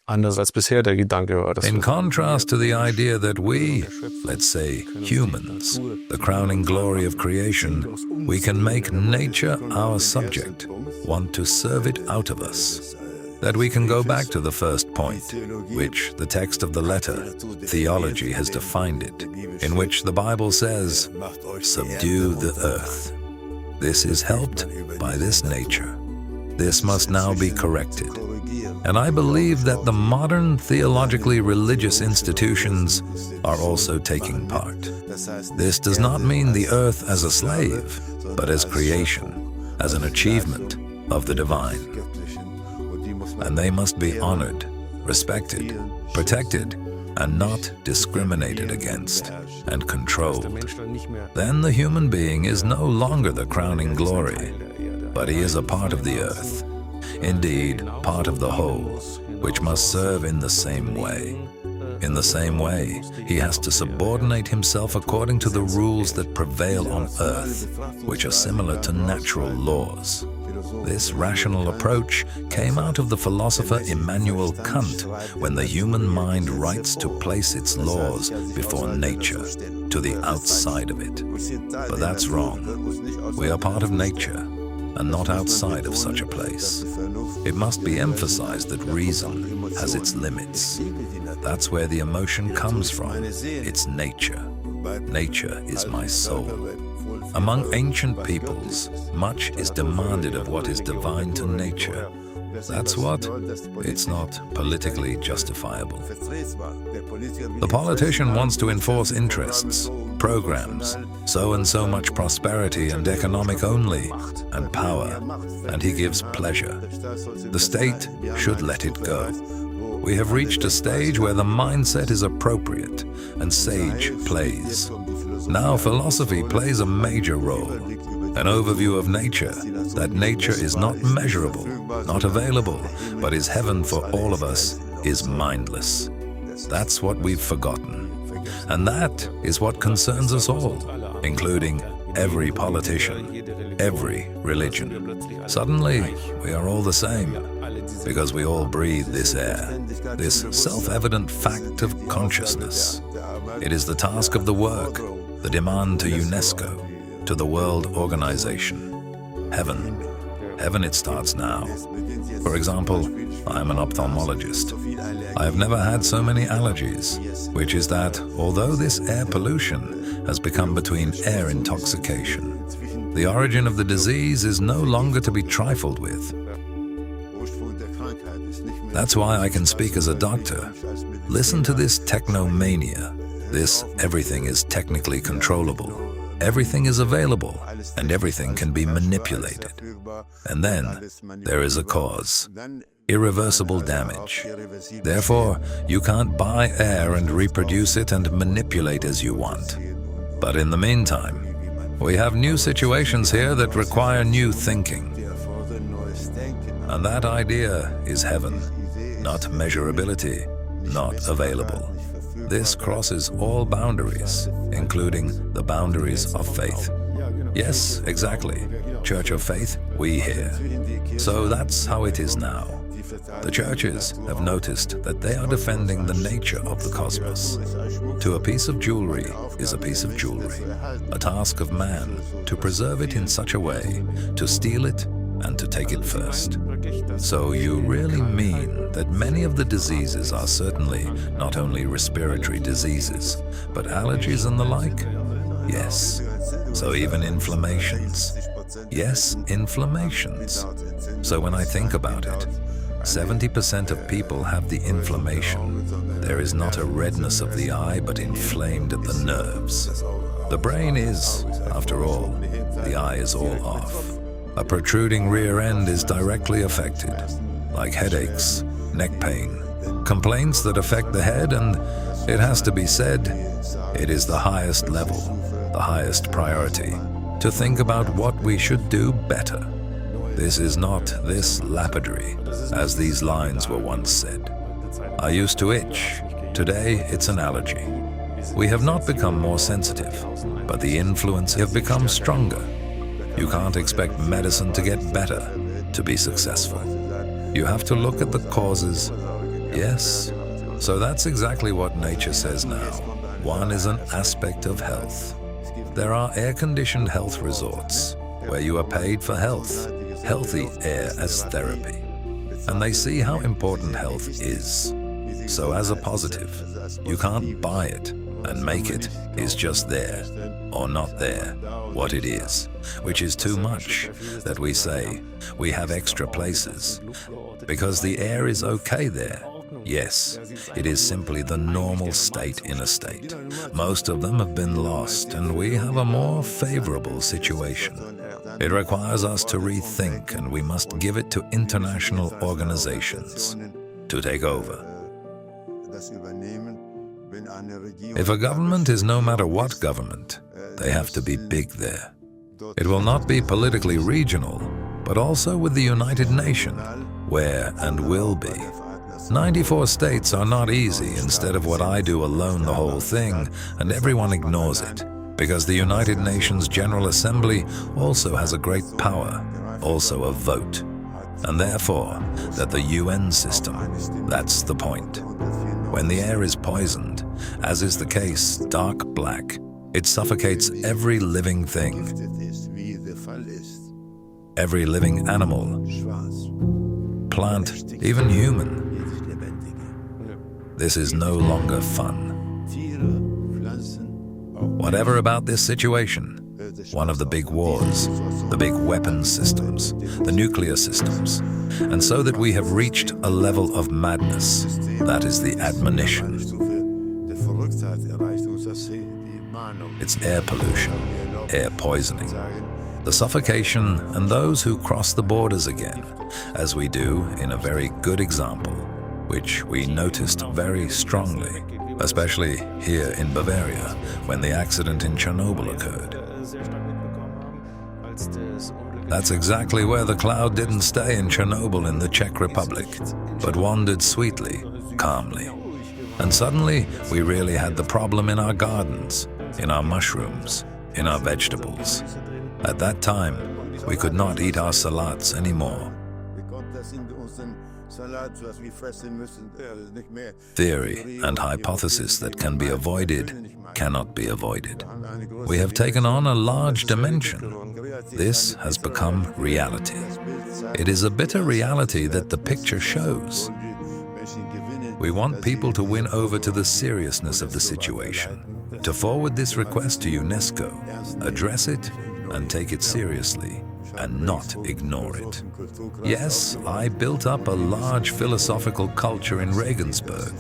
anders als bisher der Gedanke war. In contrast to the idea that we, let's say humans, the crowning glory of creation, we can make nature our subject, want to serve it out of us. That we can go back to the first point, which the text of the letter, theology, has defined it, in which the Bible says, "Subdue the earth." This is helped by this nature. This must now be corrected. And I believe that the modern theologically religious institutions are also taking part. This does not mean the earth as a slave, but as creation, as an achievement of the divine. And they must be honored, respected, protected, and not discriminated against and controlled. Then the human being is no longer the crowning glory, but he is a part of the earth, indeed part of the whole, which must serve in the same way. In the same way, he has to subordinate himself according to the rules that prevail on earth, which are similar to natural laws. This rational approach came out of the philosopher Immanuel Kant, when the human mind writes to place its laws before nature, to the outside of it. But that's wrong. We are part of nature, and not outside of such a place. It must be emphasized that reason has its limits. That's where the emotion comes from. It's nature. Nature is my soul. Among ancient peoples, much is demanded of what is divine to nature. That's what? It's not politically justifiable. The politician wants to enforce interests, programs, so and so much prosperity and economic only, and power, and he gives pleasure. The state should let it go. We have reached a stage where the mindset is appropriate and sage plays. Now philosophy plays a major role. An overview of nature, that nature is not measurable, not available, but is heaven for all of us, is mindless. That's what we've forgotten. And that is what concerns us all, including every politician, every religion. Suddenly, we are all the same, because we all breathe this air, this self-evident fact of consciousness. It is the task of the work, the demand to UNESCO, to the World Organization. Heaven. Heaven it starts now. For example, I am an ophthalmologist. I have never had so many allergies, which is that although this air pollution has become between air intoxication, the origin of the disease is no longer to be trifled with. That's why I can speak as a doctor. Listen to this technomania. This everything is technically controllable. Everything is available, and everything can be manipulated. And then there is a cause, irreversible damage. Therefore, you can't buy air and reproduce it and manipulate as you want. But in the meantime, we have new situations here that require new thinking. And that idea is heaven, not measurability, not available. This crosses all boundaries, including the boundaries of faith. Yes, exactly. Church of Faith, we hear. So that's how it is now. The churches have noticed that they are defending the nature of the cosmos. To a piece of jewelry is a piece of jewelry, a task of man to preserve it in such a way, to steal it and to take it first. So you really mean that many of the diseases are certainly not only respiratory diseases, but allergies and the like? Yes. So even inflammations. Yes, inflammations. So when I think about it, 70% of people have the inflammation. There is not a redness of the eye, but inflamed at the nerves. The brain is, after all, the eye is all off. A protruding rear end is directly affected, like headaches, neck pain, complaints that affect the head, and it has to be said, it is the highest level, the highest priority, to think about what we should do better. This is not this lapidary, as these lines were once said. I used to itch, today it's an allergy. We have not become more sensitive, but the influence have become stronger. You can't expect medicine to get better to be successful. You have to look at the causes Yes. So that's exactly what nature says now. One is an aspect of health. There are air-conditioned health resorts where you are paid for health, healthy air as therapy. And they see how important health is. So as a positive, you can't buy it and make it is just there or not there, what it is, which is too much that we say we have extra places because the air is okay there. Yes, it is simply the normal state in a state. Most of them have been lost and we have a more favorable situation. It requires us to rethink and we must give it to international organizations to take over. If a government is no matter what government, they have to be big there. It will not be politically regional, but also with the United Nations, where and will be. 94 states are not easy instead of what I do alone the whole thing, and everyone ignores it, because the United Nations General Assembly also has a great power, also a vote. And therefore, that the UN system, that's the point. When the air is poisoned, as is the case, dark black, it suffocates every living thing, every living animal, plant, even human. This is no longer fun. Whatever about this situation, one of the big wars, the big weapons systems, the nuclear systems, and so that we have reached a level of madness, that is the admonition. It's air pollution, air poisoning, the suffocation, and those who cross the borders again, as we do in a very good example, which we noticed very strongly, especially here in Bavaria, when the accident in Chernobyl occurred. That's exactly where the cloud didn't stay in Chernobyl in the Czech Republic, but wandered sweetly, calmly. And suddenly, we really had the problem in our gardens, in our mushrooms, in our vegetables. At that time, we could not eat our salads anymore. Theory and hypothesis that can be avoided cannot be avoided. We have taken on a large dimension. This has become reality. It is a bitter reality that the picture shows. We want people to win over to the seriousness of the situation, to forward this request to UNESCO, address it and take it seriously, and not ignore it. Yes, I built up a large philosophical culture in Regensburg.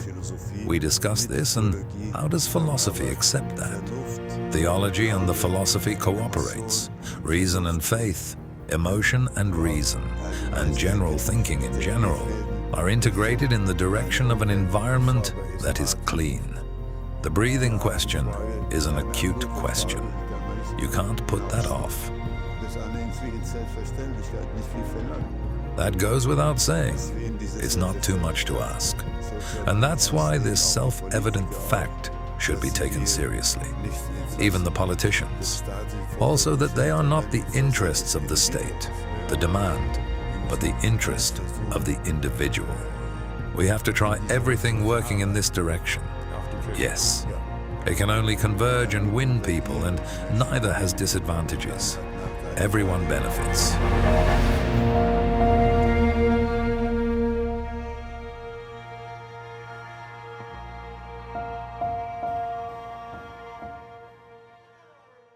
We discussed this, and how does philosophy accept that? Theology and the philosophy cooperates. Reason and faith, emotion and reason, and general thinking in general are integrated in the direction of an environment that is clean. The breathing question is an acute question. You can't put that off. That goes without saying. It's not too much to ask. And that's why this self-evident fact should be taken seriously. Even the politicians. Also that they are not the interests of the state, the demand, but the interest of the individual. We have to try everything working in this direction. Yes. It can only converge and win people, and neither has disadvantages. Everyone benefits.